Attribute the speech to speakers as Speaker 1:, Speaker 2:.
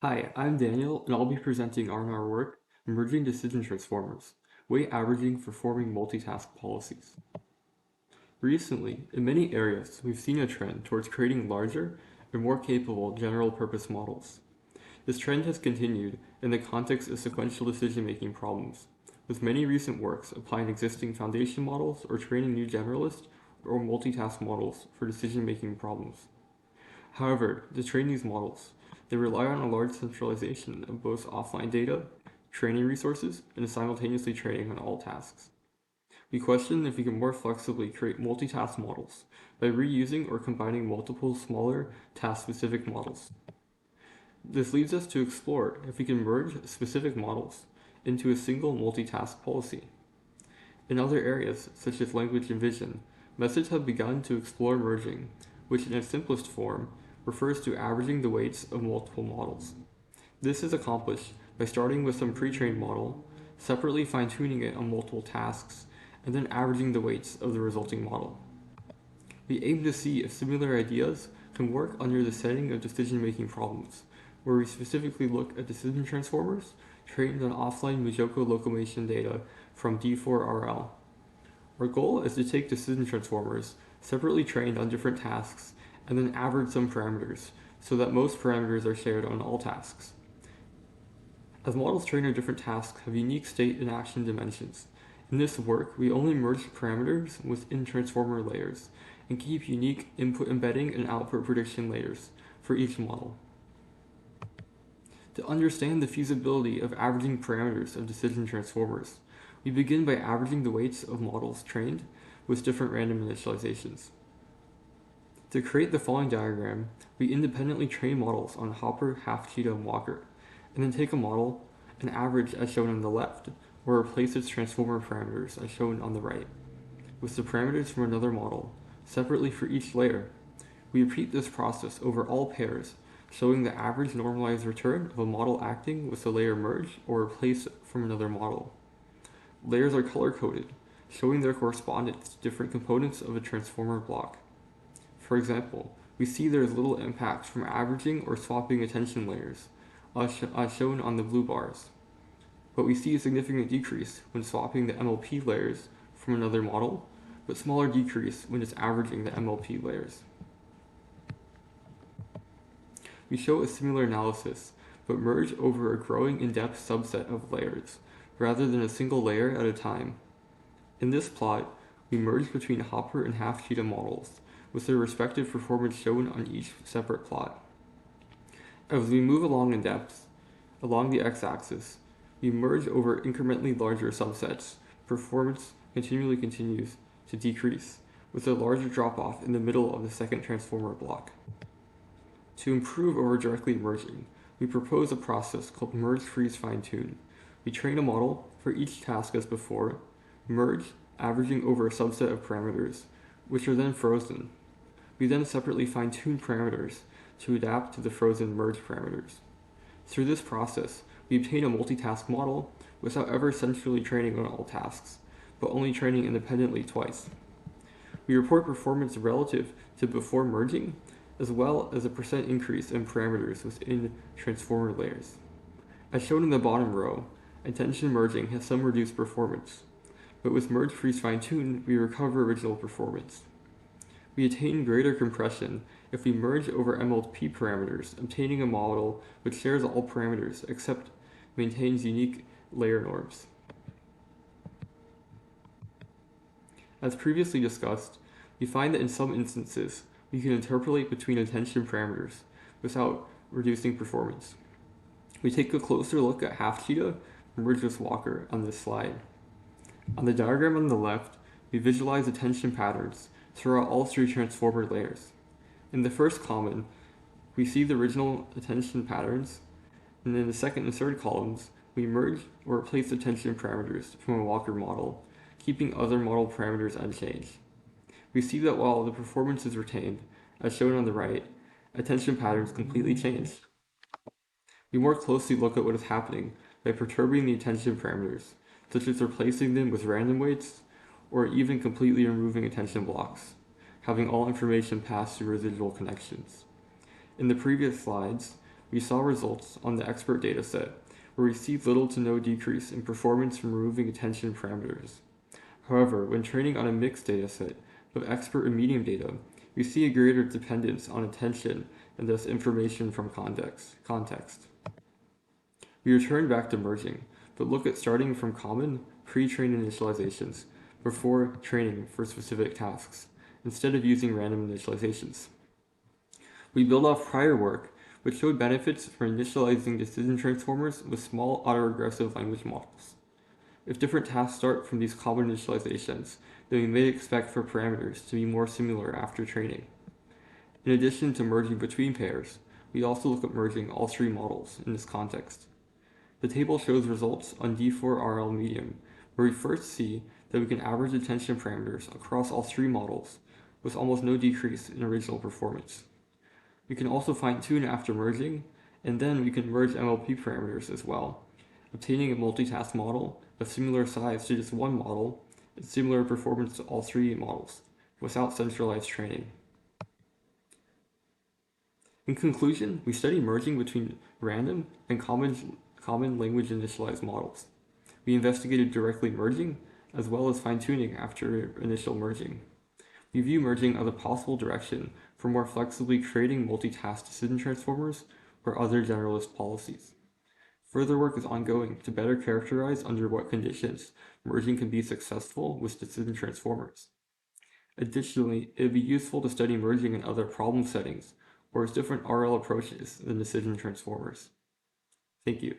Speaker 1: Hi, I'm Daniel, and I'll be presenting on our work, Emerging Decision Transformers, Weight Averaging for Forming Multitask Policies. Recently, in many areas, we've seen a trend towards creating larger and more capable general-purpose models. This trend has continued in the context of sequential decision-making problems, with many recent works applying existing foundation models or training new generalist or multitask models for decision-making problems. However, to train these models, they rely on a large centralization of both offline data, training resources, and simultaneously training on all tasks. We question if we can more flexibly create multitask models by reusing or combining multiple smaller task-specific models. This leads us to explore if we can merge specific models into a single multitask policy. In other areas, such as language and vision, methods have begun to explore merging, which in its simplest form refers to averaging the weights of multiple models. This is accomplished by starting with some pre-trained model, separately fine-tuning it on multiple tasks, and then averaging the weights of the resulting model. We aim to see if similar ideas can work under the setting of decision-making problems, where we specifically look at decision transformers trained on offline Mijoko locomotion data from D4RL. Our goal is to take decision transformers separately trained on different tasks and then average some parameters so that most parameters are shared on all tasks. As models trained on different tasks have unique state and action dimensions, in this work we only merge parameters within transformer layers and keep unique input embedding and output prediction layers for each model. To understand the feasibility of averaging parameters of decision transformers, we begin by averaging the weights of models trained with different random initializations. To create the following diagram, we independently train models on Hopper, Half-Cheetah, and Walker, and then take a model and average as shown on the left, or replace its transformer parameters as shown on the right, with the parameters from another model, separately for each layer. We repeat this process over all pairs, showing the average normalized return of a model acting with the layer merged or replaced from another model. Layers are color-coded, showing their correspondence to different components of a transformer block. For example, we see there is little impact from averaging or swapping attention layers, as shown on the blue bars. But we see a significant decrease when swapping the MLP layers from another model, but smaller decrease when it's averaging the MLP layers. We show a similar analysis, but merge over a growing in-depth subset of layers, rather than a single layer at a time. In this plot, we merge between Hopper and Half-Cheetah models, with their respective performance shown on each separate plot. As we move along in depth, along the x-axis, we merge over incrementally larger subsets. Performance continues to decrease, with a larger drop-off in the middle of the second transformer block. To improve over directly merging, we propose a process called merge freeze fine-tune. We train a model for each task as before, merge, averaging over a subset of parameters, which are then frozen. We then separately fine-tune parameters to adapt to the frozen merge parameters. Through this process, we obtain a multitask model without ever centrally training on all tasks, but only training independently twice. We report performance relative to before merging, as well as a percent increase in parameters within transformer layers. As shown in the bottom row, attention merging has some reduced performance, but with merge freeze fine-tune, we recover original performance. We attain greater compression if we merge over MLP parameters, obtaining a model which shares all parameters except maintains unique layer norms. As previously discussed, we find that in some instances, we can interpolate between attention parameters without reducing performance. We take a closer look at Half-Cheetah merged with Walker on this slide. On the diagram on the left, we visualize attention patterns throughout all three transformer layers. In the first column, we see the original attention patterns, and in the second and third columns, we merge or replace attention parameters from a Walker model, keeping other model parameters unchanged. We see that while the performance is retained, as shown on the right, attention patterns completely change. We more closely look at what is happening by perturbing the attention parameters, such as replacing them with random weights, or even completely removing attention blocks, having all information pass through residual connections. In the previous slides, we saw results on the expert dataset where we see little to no decrease in performance from removing attention parameters. However, when training on a mixed dataset of expert and medium data, we see a greater dependence on attention and thus information from context. We return back to merging, but look at starting from common, pre-trained initializations before training for specific tasks, instead of using random initializations. We build off prior work, which showed benefits for initializing decision transformers with small autoregressive language models. If different tasks start from these common initializations, then we may expect for parameters to be more similar after training. In addition to merging between pairs, we also look at merging all three models in this context. The table shows results on D4RL medium, where we first see that we can average attention parameters across all three models with almost no decrease in original performance. We can also fine-tune after merging, and then we can merge MLP parameters as well, obtaining a multitask model of similar size to just one model and similar performance to all three models, without centralized training. In conclusion, we study merging between random and common language initialized models. We investigated directly merging as well as fine-tuning after initial merging. We view merging as a possible direction for more flexibly creating multitask decision transformers or other generalist policies. Further work is ongoing to better characterize under what conditions merging can be successful with decision transformers. Additionally, it would be useful to study merging in other problem settings or with different RL approaches than decision transformers. Thank you.